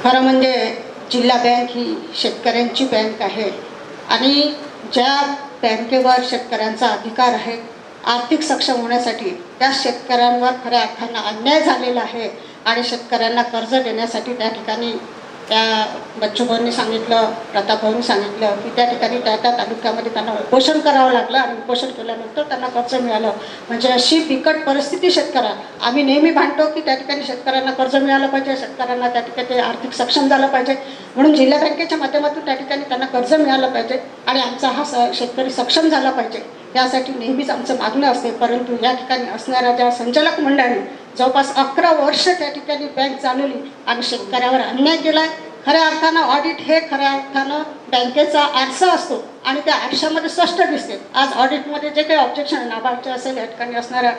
खरं म्हणजे जिल्हा बँक ही शेतकऱ्यांची बँक आहे आणि ज्या बँकेवर शेतकऱ्यांचा अधिकार आहे आर्थिक सक्षम होण्यासाठी त्या शेतकऱ्यांवर खऱ्या अर्थानं अन्याय झालेला आहे आणि शेतकऱ्यांना कर्ज देण्यासाठी त्या ठिकाणी त्या बच्चूभाऊंनी सांगितलं, प्रतापभाऊंनी सांगितलं की त्या ठिकाणी त्या तालुक्यामध्ये त्यांना उपोषण करावं लागलं आणि उपोषण केल्यानंतर त्यांना कर्ज मिळालं. म्हणजे अशी बिकट परिस्थिती शेतकऱ्या आम्ही नेहमी भांडतो की त्या ठिकाणी शेतकऱ्यांना कर्ज मिळालं पाहिजे, शेतकऱ्यांना त्या ठिकाणी आर्थिक सक्षम झालं पाहिजे म्हणून जिल्हा बँकेच्या माध्यमातून त्या ठिकाणी त्यांना कर्ज मिळालं पाहिजे आणि आमचा हा शेतकरी सक्षम झाला पाहिजे यासाठी नेहमीच आमचं मागणं असते. परंतु या ठिकाणी असणाऱ्या ज्या संचालक मंडळाने जवळपास 11 वर्ष त्या ठिकाणी बँक चालवली आणि शेतकऱ्यावर अन्याय केला आहे. खऱ्या अर्थानं ऑडिट हे खऱ्या अर्थानं बँकेचा आरसा असतो आणि त्या आरशामध्ये स्पष्ट दिसते. आज ऑडिटमध्ये जे काही ऑब्जेक्शन नाबार्डचे असेल, या ठिकाणी असणाऱ्या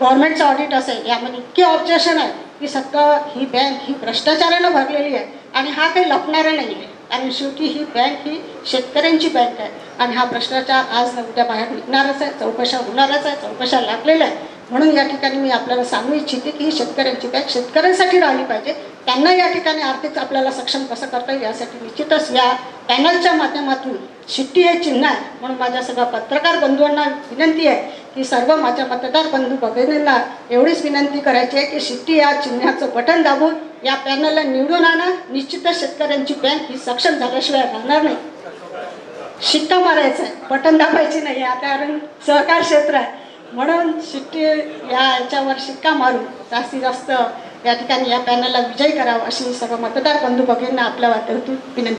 गव्हर्नमेंटचं ऑडिट असेल, यामध्ये इतके ऑब्जेक्शन आहे की सगळं ही बँक ही भ्रष्टाचारानं भरलेली आहे आणि हा काही लपणारा नाही आहे. कारण शेवटी ही बँक ही शेतकऱ्यांची बँक आहे आणि हा भ्रष्टाचार आज न उद्या बाहेर निघणारच आहे, चौकशा होणारच आहे, चौकशा लागलेल्या आहे. म्हणून या ठिकाणी मी आपल्याला सांगू इच्छिते की ही शेतकऱ्यांची बँक शेतकऱ्यांसाठी राहिली पाहिजे. त्यांना या ठिकाणी आर्थिक आपल्याला सक्षम कसं करता येईल यासाठी निश्चितच या पॅनलच्या माध्यमातून शिट्टी हे चिन्ह आहे. म्हणून माझ्या सगळ्या पत्रकार बंधूंना विनंती आहे की सर्व माझ्या मतदार बंधू भगिनींना एवढीच विनंती करायची आहे की शिट्टी या चिन्हाचं बटन दाबून या पॅनलला निवडून आणा. निश्चितच शेतकऱ्यांची बँक ही सक्षम झाल्याशिवाय राहणार नाही. शिक्का मारायचा आहे, बटन दाबायची नाही आहे. कारण सहकार क्षेत्र आहे म्हणून शिट्टी याच्यावर शिक्का मारून जास्तीत जास्त या ठिकाणी या पॅनलला विजयी करावा अशी सर्व मतदार बंधू भगिनींना आपल्या वाटेतून विनंती.